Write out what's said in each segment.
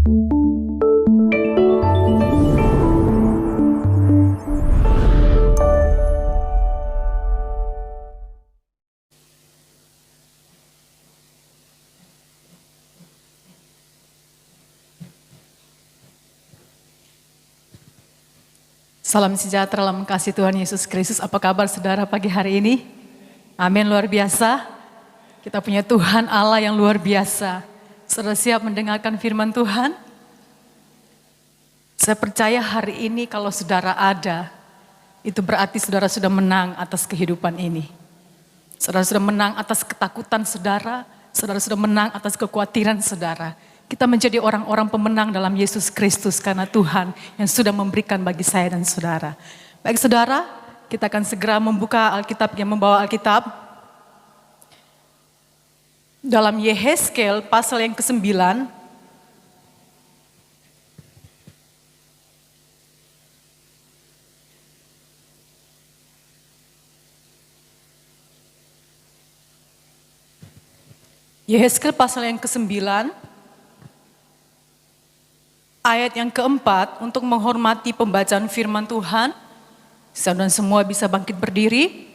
Salam sejahtera dalam kasih Tuhan Yesus Kristus. Apa kabar saudara pagi hari ini? Amin, luar biasa. Kita punya Tuhan Allah yang luar biasa. Saudara siap mendengarkan firman Tuhan? Saya percaya hari ini kalau saudara ada, itu berarti saudara sudah menang atas kehidupan ini. Saudara sudah menang atas ketakutan saudara sudah menang atas kekhawatiran saudara. Kita menjadi orang-orang pemenang dalam Yesus Kristus karena Tuhan yang sudah memberikan bagi saya dan saudara. Baik saudara, kita akan segera membuka Alkitab yang membawa Alkitab. Dalam Yehezkel pasal yang ke-9. Yehezkel pasal yang ke-9. Ayat yang keempat, untuk menghormati pembacaan firman Tuhan, saudara semua bisa bangkit berdiri.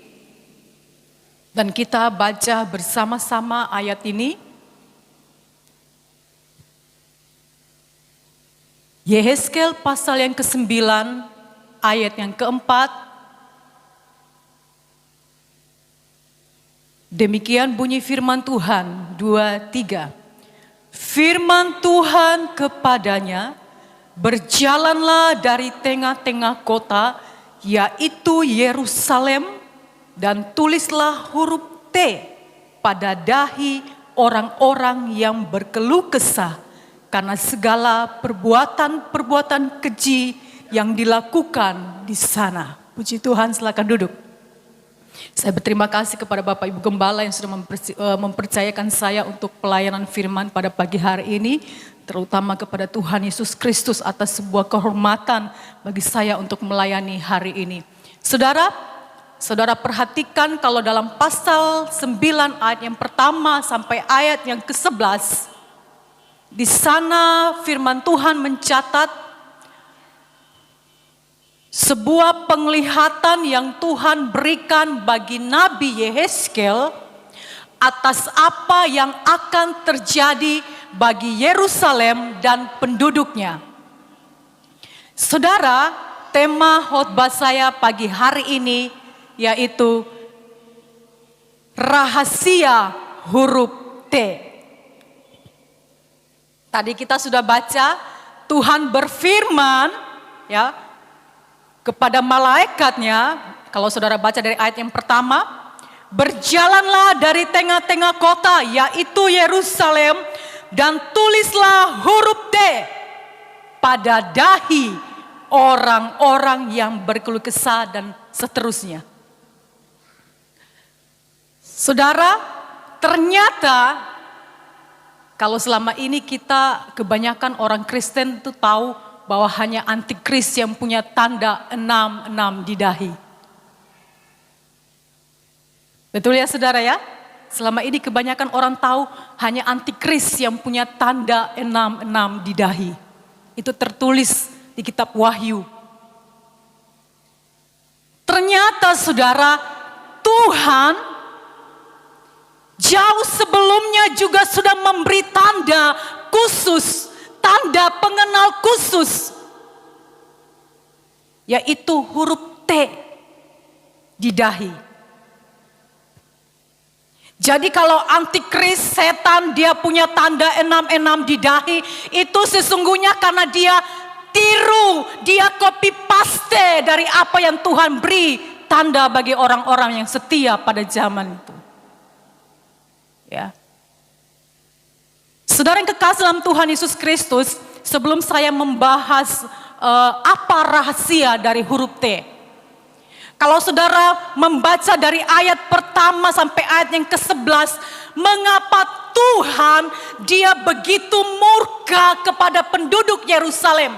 Dan kita baca bersama-sama ayat ini. Yehezkel pasal yang ke-9, ayat yang keempat. Demikian bunyi firman Tuhan, 2-3. Firman Tuhan kepadanya, berjalanlah dari tengah-tengah kota, yaitu Yerusalem, dan tulislah huruf T pada dahi orang-orang yang berkeluh kesah, karena segala perbuatan-perbuatan keji yang dilakukan di sana. Puji Tuhan, silakan duduk. Saya berterima kasih kepada Bapak Ibu Gembala yang sudah mempercayakan saya untuk pelayanan firman pada pagi hari ini. Terutama kepada Tuhan Yesus Kristus atas sebuah kehormatan bagi saya untuk melayani hari ini. Saudara perhatikan kalau dalam pasal 9 ayat yang pertama sampai ayat yang ke-11. Di sana firman Tuhan mencatat sebuah penglihatan yang Tuhan berikan bagi Nabi Yehezkel atas apa yang akan terjadi bagi Yerusalem dan penduduknya. Saudara, tema khotbah saya pagi hari ini yaitu rahasia huruf T. Tadi kita sudah baca Tuhan berfirman kepada malaikatnya, kalau saudara baca dari ayat yang pertama, berjalanlah dari tengah-tengah kota, yaitu Yerusalem, dan tulislah huruf T pada dahi orang-orang yang berkeluh kesah dan seterusnya. Saudara, ternyata kalau selama ini kita kebanyakan orang Kristen itu tahu bahwa hanya antikris yang punya tanda 66 di dahi. Betul ya saudara ya? Selama ini kebanyakan orang tahu hanya antikris yang punya tanda 66 di dahi. Itu tertulis di kitab Wahyu. Ternyata saudara, Tuhan jauh sebelumnya juga sudah memberi tanda khusus, tanda pengenal khusus, yaitu huruf T di dahi. Jadi kalau antikris setan dia punya tanda 66 di dahi, itu sesungguhnya karena dia tiru, dia copy paste dari apa yang Tuhan beri tanda bagi orang-orang yang setia pada zaman itu. Ya. Saudara yang kekasih dalam Tuhan Yesus Kristus, sebelum saya membahas apa rahasia dari huruf T. Kalau saudara membaca dari ayat pertama sampai ayat yang ke-11, mengapa Tuhan dia begitu murka kepada penduduk Yerusalem?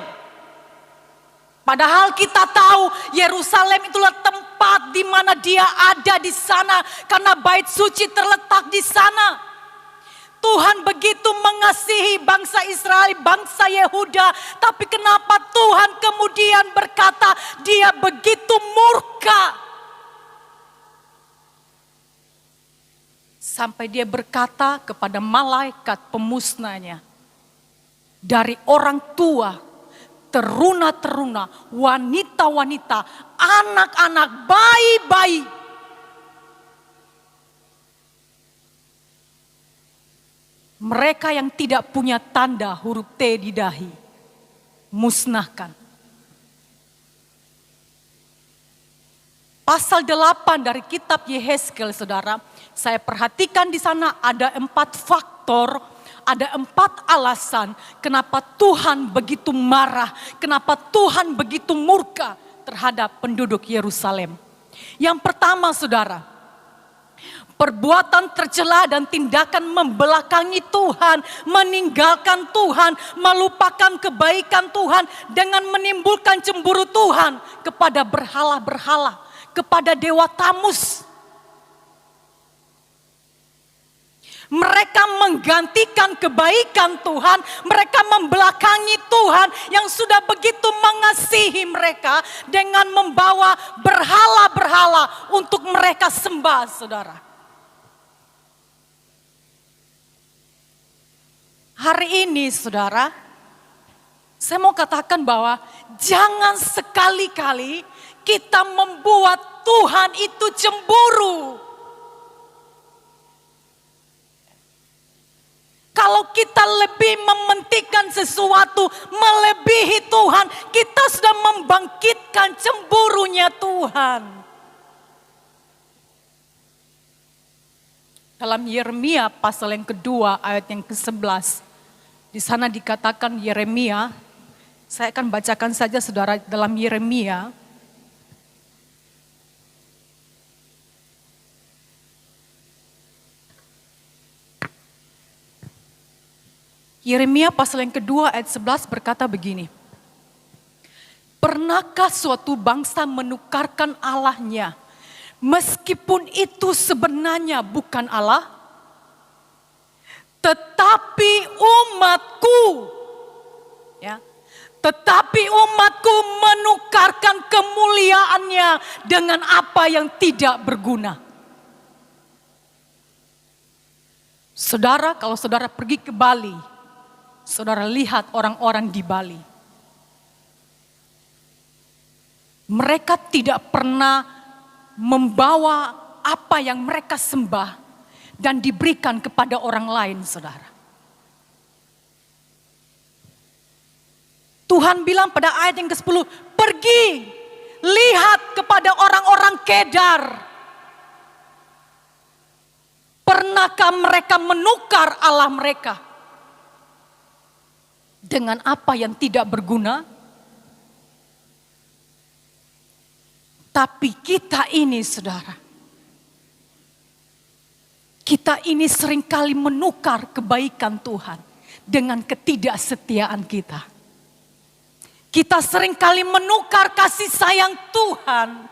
Padahal kita tahu Yerusalem itulah tempat di mana dia ada di sana karena bait suci terletak di sana. Tuhan begitu mengasihi bangsa Israel, bangsa Yehuda, tapi kenapa Tuhan kemudian berkata dia begitu murka? Sampai dia berkata kepada malaikat pemusnahnya, dari orang tua, teruna-teruna, wanita-wanita, anak-anak, bayi-bayi, mereka yang tidak punya tanda huruf T di dahi, musnahkan. Pasal 8 dari kitab Yehezkel, saudara, saya perhatikan di sana ada 4 faktor, ada 4 alasan kenapa Tuhan begitu marah, kenapa Tuhan begitu murka terhadap penduduk Yerusalem. Yang pertama, saudara, perbuatan tercela dan tindakan membelakangi Tuhan, meninggalkan Tuhan, melupakan kebaikan Tuhan dengan menimbulkan cemburu Tuhan kepada berhala-berhala, kepada dewa Tamus. Mereka menggantikan kebaikan Tuhan, mereka membelakangi Tuhan yang sudah begitu mengasihi mereka dengan membawa berhala-berhala untuk mereka sembah, saudara. Hari ini, saudara, saya mau katakan bahwa jangan sekali-kali kita membuat Tuhan itu cemburu. Kalau kita lebih mementingkan sesuatu melebihi Tuhan, kita sudah membangkitkan cemburunya Tuhan. Dalam Yeremia pasal yang kedua ayat yang ke-11. Di sana dikatakan Yeremia, saya akan bacakan saja saudara dalam Yeremia. Yeremia pasal yang kedua ayat 11 berkata begini. Pernahkah suatu bangsa menukarkan Allahnya, meskipun itu sebenarnya bukan Allah? Tetapi umatku, ya, tetapi umatku menukarkan kemuliaannya dengan apa yang tidak berguna. Saudara, kalau saudara pergi ke Bali, saudara lihat orang-orang di Bali. Mereka tidak pernah membawa apa yang mereka sembah dan diberikan kepada orang lain, saudara. Tuhan bilang pada ayat yang ke-10, pergi, lihat kepada orang-orang Kedar. Pernahkah mereka menukar Allah mereka dengan apa yang tidak berguna? Tapi kita ini, saudara, kita ini seringkali menukar kebaikan Tuhan dengan ketidaksetiaan kita. Kita seringkali menukar kasih sayang Tuhan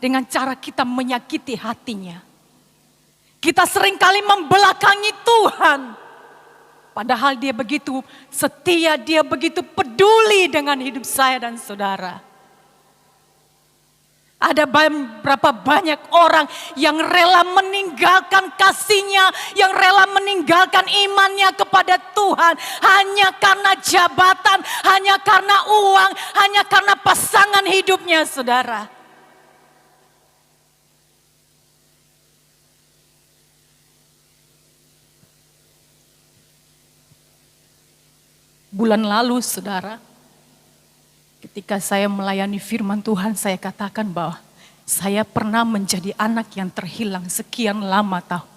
dengan cara kita menyakiti hatinya. Kita seringkali membelakangi Tuhan. Padahal dia begitu setia, dia begitu peduli dengan hidup saya dan saudara. Ada berapa banyak orang yang rela meninggalkan kasihnya, yang rela meninggalkan imannya kepada Tuhan. Hanya karena jabatan, hanya karena uang, hanya karena pasangan hidupnya, saudara. Bulan lalu, saudara, ketika saya melayani firman Tuhan, saya katakan bahwa saya pernah menjadi anak yang terhilang sekian lama tahun.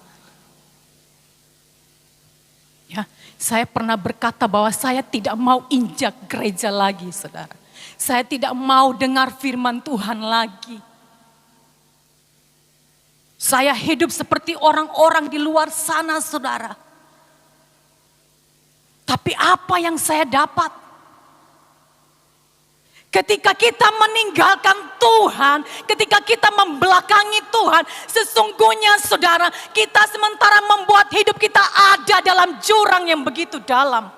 Ya, saya pernah berkata bahwa saya tidak mau injak gereja lagi, saudara. Saya tidak mau dengar firman Tuhan lagi. Saya hidup seperti orang-orang di luar sana, saudara. Tapi apa yang saya dapat? Ketika kita meninggalkan Tuhan, ketika kita membelakangi Tuhan, sesungguhnya saudara, kita sementara membuat hidup kita ada dalam jurang yang begitu dalam.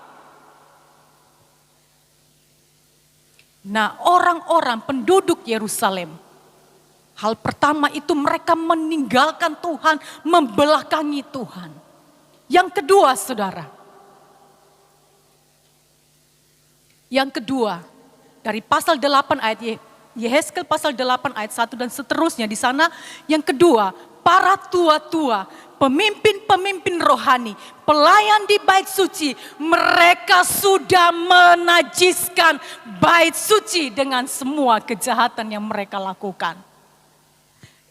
Nah, orang-orang penduduk Yerusalem, hal pertama itu mereka meninggalkan Tuhan, membelakangi Tuhan. Yang kedua, saudara. Yang kedua, dari pasal 8 ayat Yehezkel pasal 8 ayat 1 dan seterusnya di sana. Yang kedua, para tua-tua, pemimpin-pemimpin rohani, pelayan di bait suci, mereka sudah menajiskan bait suci dengan semua kejahatan yang mereka lakukan.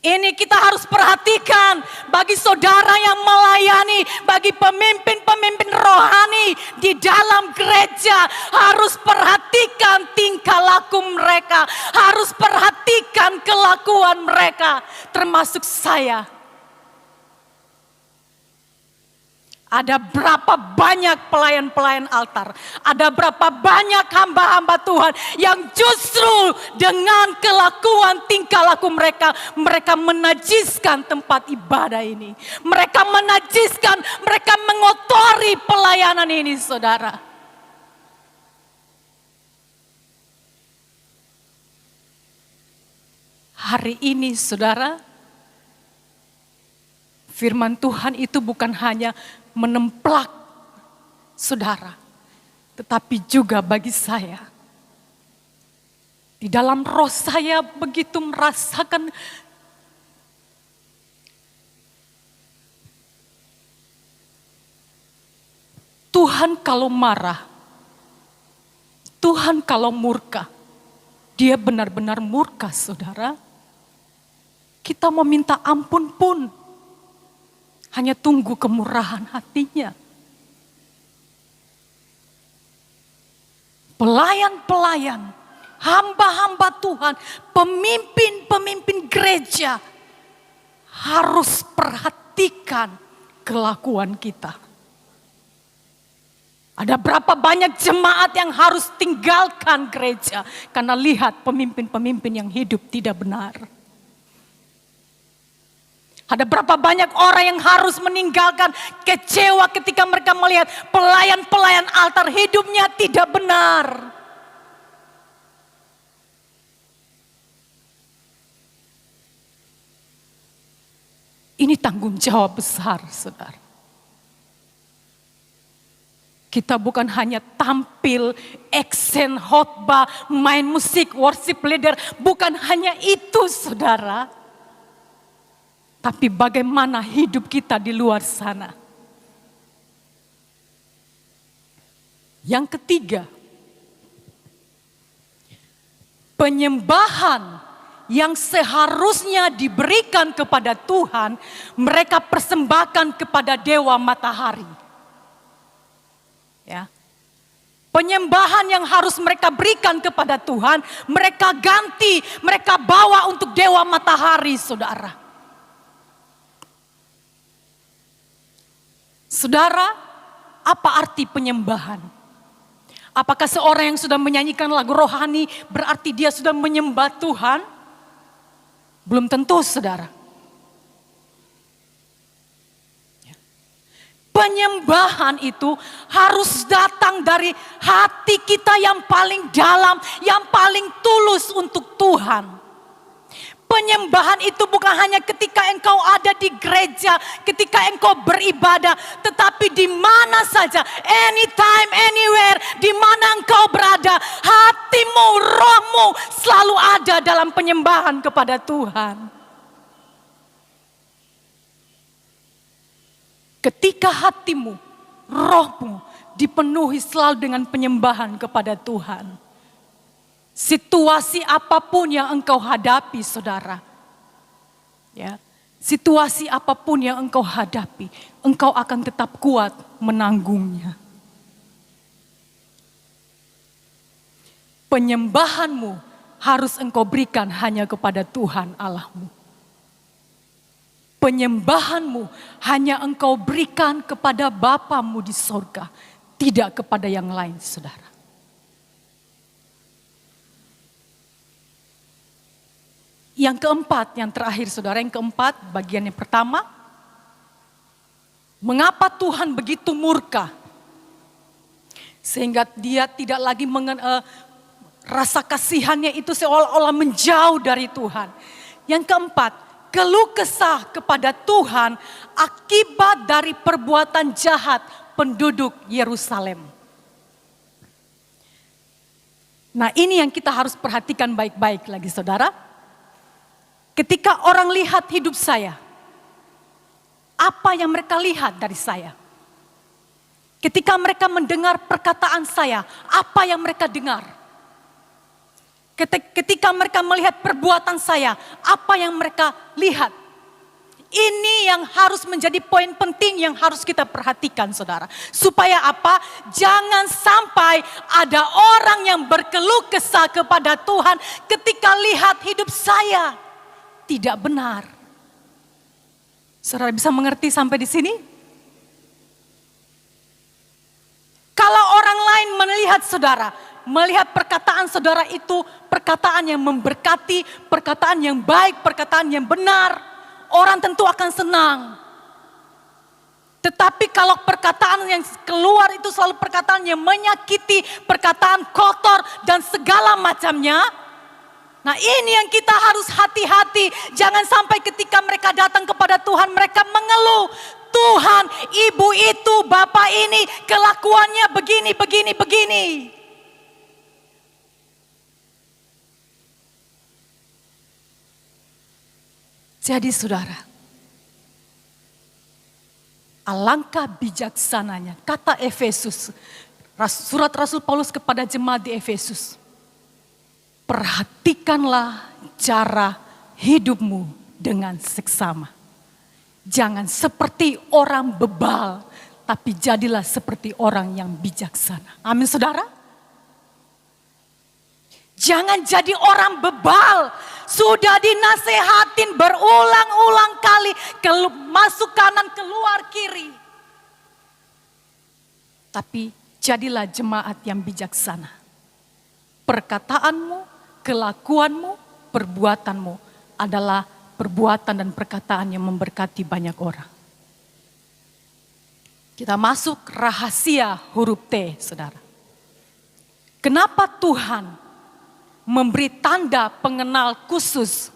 Ini kita harus perhatikan bagi saudara yang melayani, bagi pemimpin-pemimpin rohani di dalam gereja. Harus perhatikan tingkah laku mereka, harus perhatikan kelakuan mereka, termasuk saya. Ada berapa banyak pelayan-pelayan altar, ada berapa banyak hamba-hamba Tuhan yang justru dengan kelakuan tingkah laku mereka, mereka menajiskan tempat ibadah ini. Mereka menajiskan, mereka mengotori pelayanan ini, saudara. Hari ini, saudara, firman Tuhan itu bukan hanya menemplak saudara, tetapi juga bagi saya. Di dalam roh saya begitu merasakan Tuhan kalau marah, Tuhan kalau murka, Dia benar-benar murka, saudara. Kita mau minta ampun pun hanya tunggu kemurahan hatinya. Pelayan-pelayan, hamba-hamba Tuhan, pemimpin-pemimpin gereja harus perhatikan kelakuan kita. Ada berapa banyak jemaat yang harus tinggalkan gereja karena lihat pemimpin-pemimpin yang hidup tidak benar. Ada berapa banyak orang yang harus meninggalkan, kecewa ketika mereka melihat pelayan-pelayan altar hidupnya tidak benar. Ini tanggung jawab besar, saudara. Kita bukan hanya tampil, aksen, khotbah, main musik, worship leader. Bukan hanya itu, saudara. Tapi bagaimana hidup kita di luar sana. Yang ketiga, penyembahan yang seharusnya diberikan kepada Tuhan, mereka persembahkan kepada dewa matahari. Ya. Penyembahan yang harus mereka berikan kepada Tuhan, mereka ganti, mereka bawa untuk dewa matahari, saudara. Saudara, apa arti penyembahan? Apakah seorang yang sudah menyanyikan lagu rohani berarti dia sudah menyembah Tuhan? Belum tentu, saudara. Penyembahan itu harus datang dari hati kita yang paling dalam, yang paling tulus untuk Tuhan. Penyembahan itu bukan hanya ketika engkau ada di gereja, ketika engkau beribadah, tetapi di mana saja, anytime, anywhere, di mana engkau berada, hatimu, rohmu selalu ada dalam penyembahan kepada Tuhan. Ketika hatimu, rohmu dipenuhi selalu dengan penyembahan kepada Tuhan. Situasi apapun yang engkau hadapi, saudara. Ya, situasi apapun yang engkau hadapi, engkau akan tetap kuat menanggungnya. Penyembahanmu harus engkau berikan hanya kepada Tuhan Allahmu. Penyembahanmu hanya engkau berikan kepada Bapamu di sorga, tidak kepada yang lain, saudara. Yang keempat, yang terakhir saudara, yang keempat, bagian yang pertama. Mengapa Tuhan begitu murka? Sehingga dia tidak lagi rasa kasihannya itu seolah-olah menjauh dari Tuhan. Yang keempat, keluh kesah kepada Tuhan akibat dari perbuatan jahat penduduk Yerusalem. Nah, ini yang kita harus perhatikan baik-baik lagi saudara. Ketika orang lihat hidup saya, apa yang mereka lihat dari saya? Ketika mereka mendengar perkataan saya, apa yang mereka dengar? Ketika mereka melihat perbuatan saya, apa yang mereka lihat? Ini yang harus menjadi poin penting yang harus kita perhatikan saudara. Supaya apa? Jangan sampai ada orang yang berkeluh kesah kepada Tuhan ketika lihat hidup saya tidak benar. Saudara bisa mengerti sampai di sini? Kalau orang lain melihat saudara, melihat perkataan saudara itu perkataan yang memberkati, perkataan yang baik, perkataan yang benar, orang tentu akan senang. Tetapi kalau perkataan yang keluar itu selalu perkataan yang menyakiti, perkataan kotor dan segala macamnya. Nah, ini yang kita harus hati-hati. Jangan sampai ketika mereka datang kepada Tuhan mereka mengeluh. Tuhan, ibu itu, bapak ini kelakuannya begini, begini, begini. Jadi saudara, alangkah bijaksananya kata Efesus, surat Rasul Paulus kepada jemaat di Efesus. Perhatikanlah cara hidupmu dengan seksama. Jangan seperti orang bebal, tapi jadilah seperti orang yang bijaksana. Amin saudara. Jangan jadi orang bebal. Sudah dinasehatin berulang-ulang kali. Masuk kanan, keluar kiri. Tapi jadilah jemaat yang bijaksana. Perkataanmu, kelakuanmu, perbuatanmu adalah perbuatan dan perkataan yang memberkati banyak orang. Kita masuk rahasia huruf T, saudara. Kenapa Tuhan memberi tanda pengenal khusus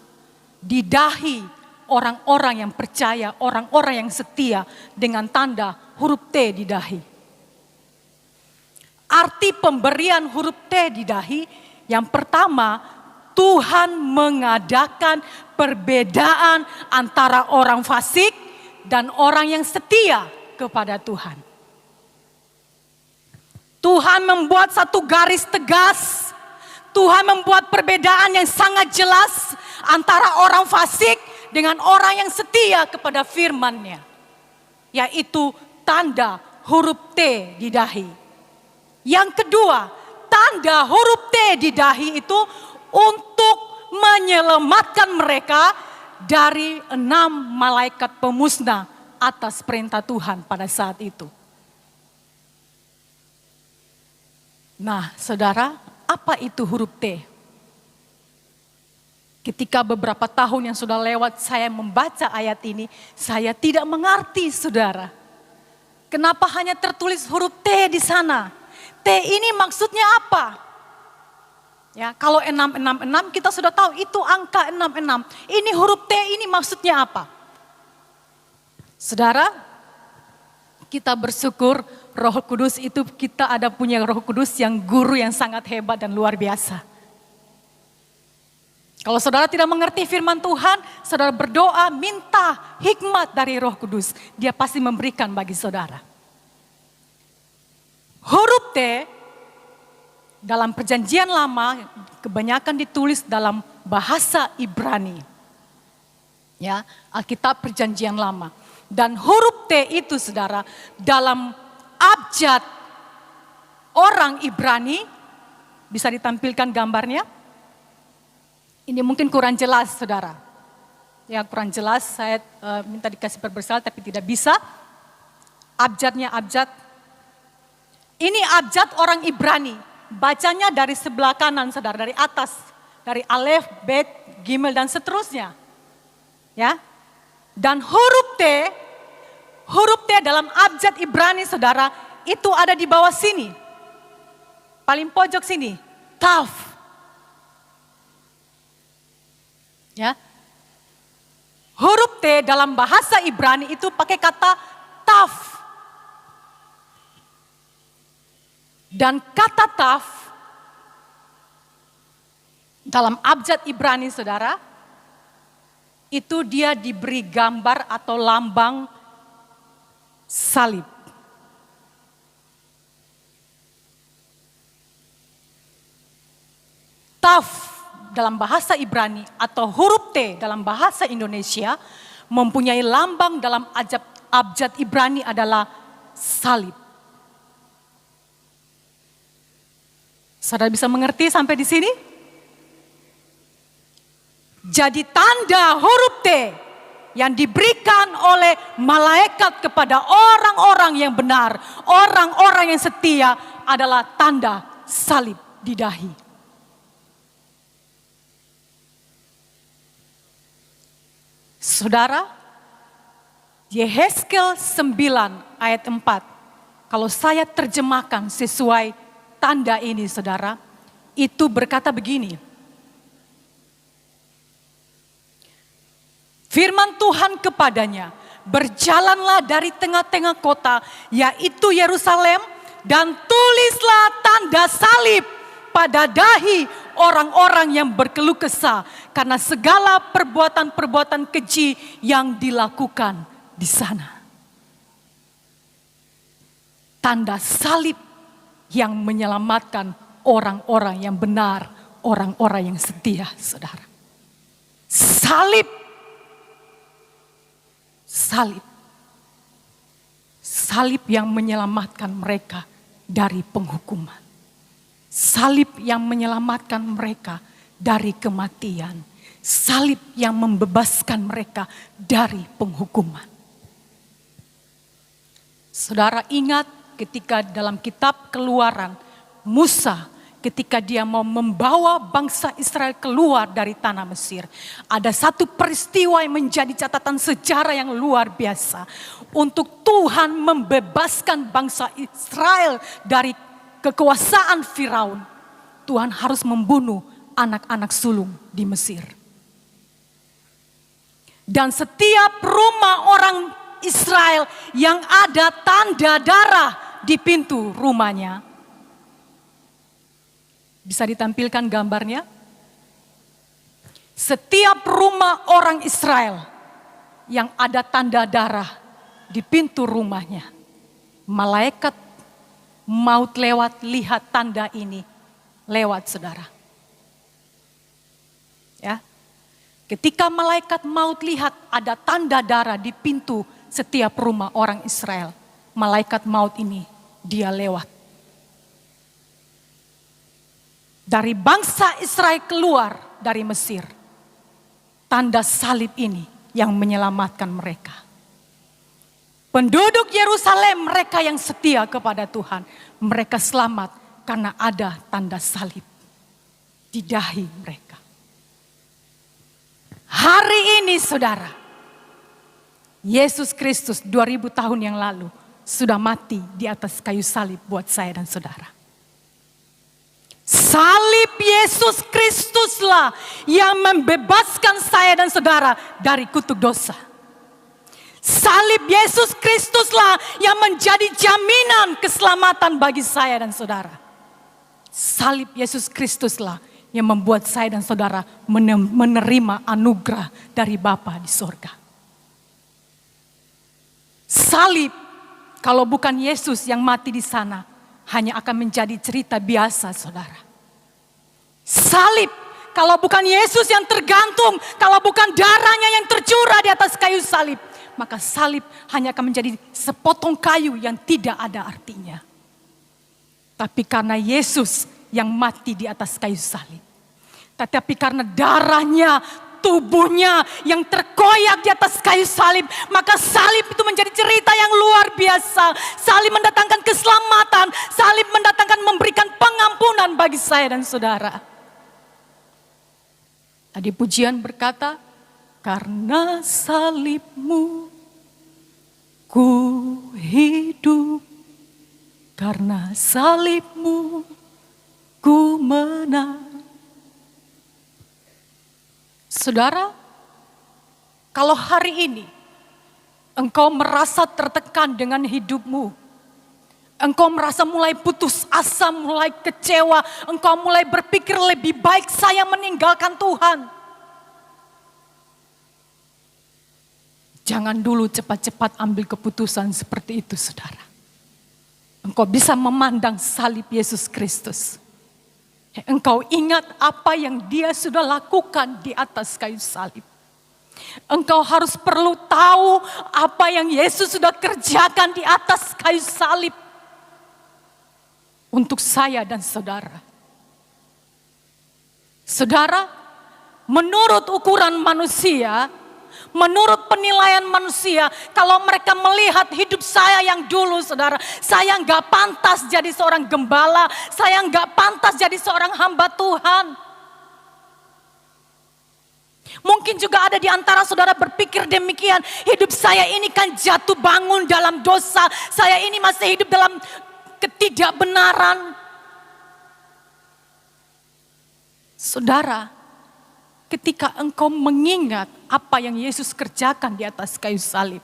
di dahi orang-orang yang percaya, orang-orang yang setia dengan tanda huruf T di dahi? Arti pemberian huruf T di dahi, yang pertama, Tuhan mengadakan perbedaan antara orang fasik dan orang yang setia kepada Tuhan. Tuhan membuat satu garis tegas. Tuhan membuat perbedaan yang sangat jelas antara orang fasik dengan orang yang setia kepada firman-Nya. Yaitu tanda huruf T di dahi. Yang kedua, tanda huruf T di dahi itu untuk menyelamatkan mereka dari 6 malaikat pemusnah atas perintah Tuhan pada saat itu. Nah, saudara, apa itu huruf T? Ketika beberapa tahun yang sudah lewat saya membaca ayat ini, saya tidak mengerti, saudara. Kenapa hanya tertulis huruf T di sana? T ini maksudnya apa? Ya, kalau 666 kita sudah tahu itu angka 66. Ini huruf T ini maksudnya apa? Saudara, kita bersyukur Roh Kudus itu kita ada punya Roh Kudus yang guru yang sangat hebat dan luar biasa. Kalau saudara tidak mengerti firman Tuhan, saudara berdoa minta hikmat dari Roh Kudus. Dia pasti memberikan bagi saudara. Huruf T dalam perjanjian lama kebanyakan ditulis dalam bahasa Ibrani. Ya, Alkitab perjanjian lama. Dan huruf T itu saudara dalam abjad orang Ibrani, bisa ditampilkan gambarnya. Ini mungkin kurang jelas saudara. Ya kurang jelas, saya minta dikasih perbesar tapi tidak bisa. Abjadnya abjad. Ini abjad orang Ibrani. Bacanya dari sebelah kanan saudara, dari atas. Dari alef, bet, Gimel dan seterusnya. Ya. Dan huruf T dalam abjad Ibrani saudara itu ada di bawah sini. Paling pojok sini. Taf. Ya. Huruf T dalam bahasa Ibrani itu pakai kata taf. Dan kata taf dalam abjad Ibrani saudara, itu dia diberi gambar atau lambang salib. Taf dalam bahasa Ibrani atau huruf T dalam bahasa Indonesia mempunyai lambang dalam abjad Ibrani adalah salib. Saudara bisa mengerti sampai di sini? Jadi tanda huruf T yang diberikan oleh malaikat kepada orang-orang yang benar, orang-orang yang setia adalah tanda salib di dahi. Saudara, Yehezkel 9 ayat 4, kalau saya terjemahkan sesuai tanda ini saudara, itu berkata begini. Firman Tuhan kepadanya, berjalanlah dari tengah-tengah kota, yaitu Yerusalem, dan tulislah tanda salib pada dahi orang-orang yang berkeluh kesah karena segala perbuatan-perbuatan keji yang dilakukan di sana. Tanda salib yang menyelamatkan orang-orang yang benar, orang-orang yang setia, saudara. Salib. Salib yang menyelamatkan mereka dari penghukuman. Salib yang menyelamatkan mereka dari kematian. Salib yang membebaskan mereka dari penghukuman. Saudara ingat ketika dalam kitab Keluaran, Musa ketika dia mau membawa bangsa Israel keluar dari tanah Mesir. Ada satu peristiwa yang menjadi catatan sejarah yang luar biasa. Untuk Tuhan membebaskan bangsa Israel dari kekuasaan Firaun, Tuhan harus membunuh anak-anak sulung di Mesir. Dan setiap rumah orang Israel yang ada tanda darah di pintu rumahnya. Bisa ditampilkan gambarnya? Setiap rumah orang Israel yang ada tanda darah di pintu rumahnya, malaikat maut lewat, lihat tanda ini lewat saudara. Ya. Ketika malaikat maut lihat ada tanda darah di pintu setiap rumah orang Israel, malaikat maut ini dia lewat. Dari bangsa Israel keluar dari Mesir, tanda salib ini yang menyelamatkan mereka. Penduduk Yerusalem, mereka yang setia kepada Tuhan, mereka selamat karena ada tanda salib di dahi mereka. Hari ini saudara, Yesus Kristus 2000 tahun yang lalu sudah mati di atas kayu salib buat saya dan saudara. Salib Yesus Kristuslah yang membebaskan saya dan saudara dari kutuk dosa. Salib Yesus Kristuslah yang menjadi jaminan keselamatan bagi saya dan saudara. Salib Yesus Kristuslah yang membuat saya dan saudara menerima anugerah dari Bapa di sorga. Salib, kalau bukan Yesus yang mati di sana, hanya akan menjadi cerita biasa saudara. Salib, kalau bukan Yesus yang tergantung, kalau bukan darahnya yang tercurah di atas kayu salib, maka salib hanya akan menjadi sepotong kayu yang tidak ada artinya. Tapi karena Yesus yang mati di atas kayu salib, tetapi karena darahnya, tubuhnya yang terkoyak di atas kayu salib, maka salib itu menjadi cerita yang luar biasa. Salib mendatangkan keselamatan, salib mendatangkan memberikan pengampunan bagi saya dan saudara. Tadi pujian berkata, karena salibmu ku hidup, karena salibmu ku menang. Saudara, kalau hari ini engkau merasa tertekan dengan hidupmu, engkau merasa mulai putus asa, mulai kecewa, engkau mulai berpikir lebih baik saya meninggalkan Tuhan. Jangan dulu cepat-cepat ambil keputusan seperti itu, saudara. Engkau bisa memandang salib Yesus Kristus. Engkau ingat apa yang Dia sudah lakukan di atas kayu salib. Engkau harus perlu tahu apa yang Yesus sudah kerjakan di atas kayu salib untuk saya dan saudara. Saudara, menurut ukuran manusia, menurut penilaian manusia, kalau mereka melihat hidup saya yang dulu, saudara, saya nggak pantas jadi seorang gembala, saya nggak pantas jadi seorang hamba Tuhan. Mungkin juga ada di antara saudara berpikir demikian, hidup saya ini kan jatuh bangun dalam dosa, saya ini masih hidup dalam ketidakbenaran. Saudara, ketika engkau mengingat apa yang Yesus kerjakan di atas kayu salib,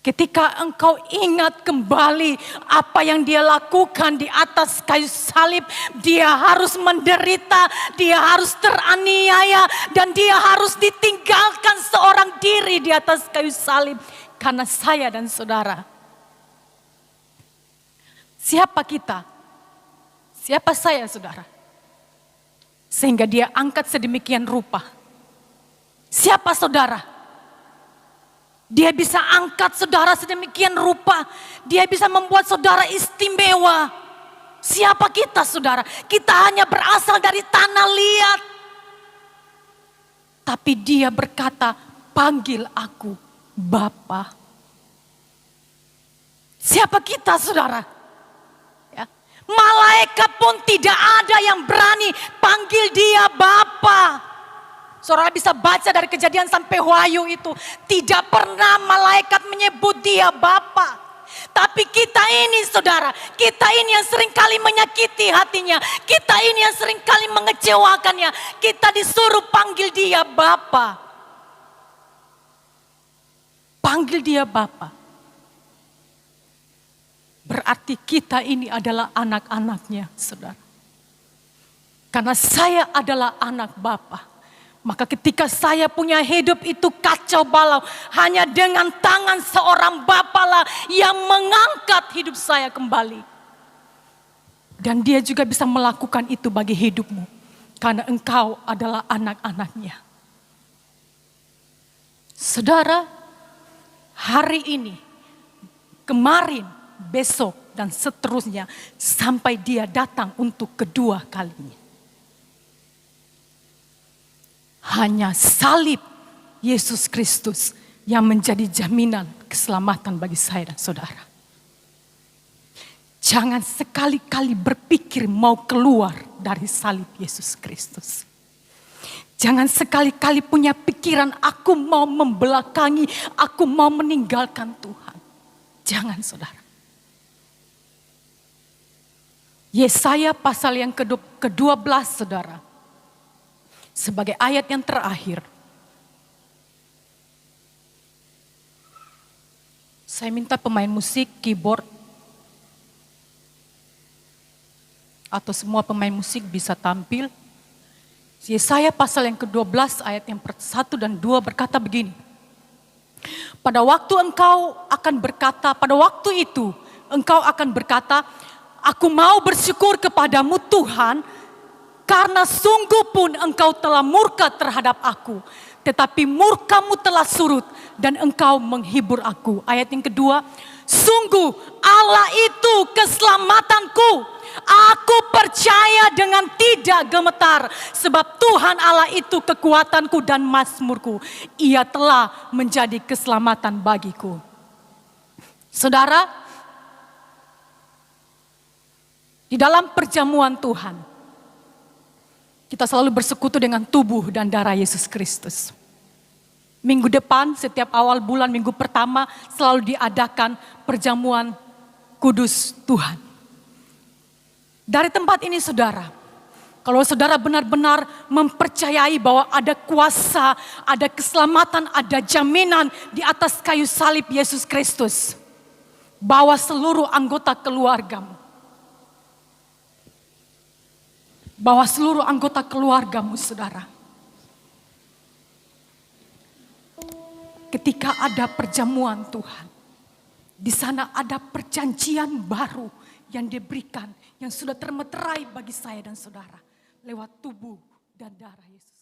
ketika engkau ingat kembali apa yang Dia lakukan di atas kayu salib, Dia harus menderita, Dia harus teraniaya, dan Dia harus ditinggalkan seorang diri di atas kayu salib karena saya dan saudara. Siapa kita? Siapa saya, saudara? Sehingga Dia angkat sedemikian rupa. Siapa saudara? Dia bisa angkat saudara sedemikian rupa. Dia bisa membuat saudara istimewa. Siapa kita, saudara? Kita hanya berasal dari tanah liat. Tapi Dia berkata, panggil aku Bapa. Siapa kita, saudara? Ya. Malaikat pun tidak ada yang berani panggil Dia Bapa. Saudara bisa baca dari Kejadian sampai Wahyu itu. Tidak pernah malaikat menyebut Dia Bapa. Tapi kita ini, saudara, kita ini yang seringkali menyakiti hatinya. Kita ini yang seringkali mengecewakannya. Kita disuruh panggil Dia Bapa. Panggil Dia Bapa. Berarti kita ini adalah anak-anaknya, saudara. Karena saya adalah anak Bapa. Maka ketika saya punya hidup itu kacau balau, hanya dengan tangan seorang Bapa lah yang mengangkat hidup saya kembali. Dan Dia juga bisa melakukan itu bagi hidupmu. Karena engkau adalah anak-anaknya. Saudara, hari ini, kemarin, besok, dan seterusnya sampai Dia datang untuk kedua kalinya. Hanya salib Yesus Kristus yang menjadi jaminan keselamatan bagi saya dan saudara. Jangan sekali-kali berpikir mau keluar dari salib Yesus Kristus. Jangan sekali-kali punya pikiran aku mau membelakangi, aku mau meninggalkan Tuhan. Jangan, saudara. Yesaya pasal yang ke-12, saudara. Sebagai ayat yang terakhir. Saya minta pemain musik, keyboard, atau semua pemain musik bisa tampil. Yesaya pasal yang ke-12 ayat yang 1 dan 2 berkata begini. Pada waktu engkau akan berkata, pada waktu itu engkau akan berkata, aku mau bersyukur kepadamu Tuhan, karena sungguh pun engkau telah murka terhadap aku. Tetapi murkamu telah surut dan engkau menghibur aku. Ayat yang kedua, sungguh Allah itu keselamatanku. Aku percaya dengan tidak gemetar. Sebab Tuhan Allah itu kekuatanku dan mazmurku. Ia telah menjadi keselamatan bagiku. Saudara, di dalam perjamuan Tuhan, Kita selalu bersekutu dengan tubuh dan darah Yesus Kristus. Minggu depan, setiap awal bulan minggu pertama selalu diadakan perjamuan kudus Tuhan. Dari tempat ini saudara, kalau saudara benar-benar mempercayai bahwa ada kuasa, ada keselamatan, ada jaminan di atas kayu salib Yesus Kristus, bawa seluruh anggota keluargamu. Bawa seluruh anggota keluargamu saudara. Ketika ada perjamuan Tuhan, di sana ada perjanjian baru yang diberikan, yang sudah termeterai bagi saya dan saudara lewat tubuh dan darah Yesus.